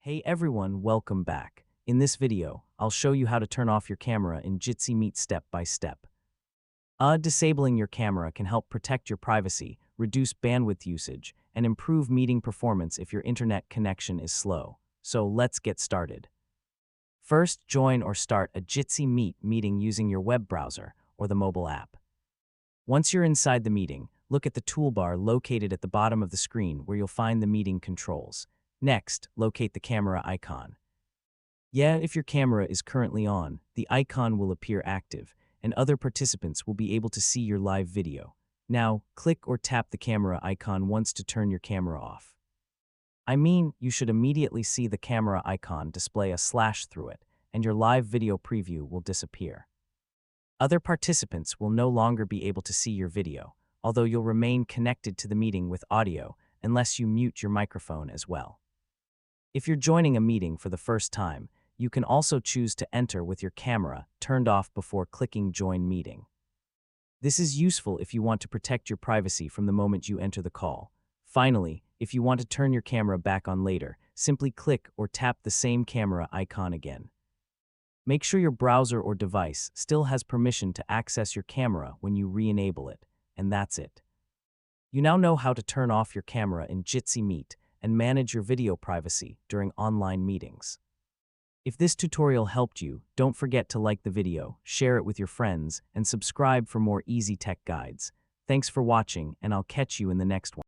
Hey everyone, welcome back. In this video, I'll show you how to turn off your camera in Jitsi Meet step by step. Disabling your camera can help protect your privacy, reduce bandwidth usage, and improve meeting performance if your internet connection is slow. So let's get started. First, join or start a Jitsi Meet meeting using your web browser or the mobile app. Once you're inside the meeting, look at the toolbar located at the bottom of the screen where you'll find the meeting controls. Next, locate the camera icon. If your camera is currently on, the icon will appear active, and other participants will be able to see your live video. Now, click or tap the camera icon once to turn your camera off. You should immediately see the camera icon display a slash through it, and your live video preview will disappear. Other participants will no longer be able to see your video, although you'll remain connected to the meeting with audio unless you mute your microphone as well. If you're joining a meeting for the first time, you can also choose to enter with your camera turned off before clicking Join Meeting. This is useful if you want to protect your privacy from the moment you enter the call. Finally, if you want to turn your camera back on later, simply click or tap the same camera icon again. Make sure your browser or device still has permission to access your camera when you re-enable it, and that's it. You now know how to turn off your camera in Jitsi Meet and manage your video privacy during online meetings. If this tutorial helped you, don't forget to like the video, share it with your friends, and subscribe for more easy tech guides. Thanks for watching, and I'll catch you in the next one.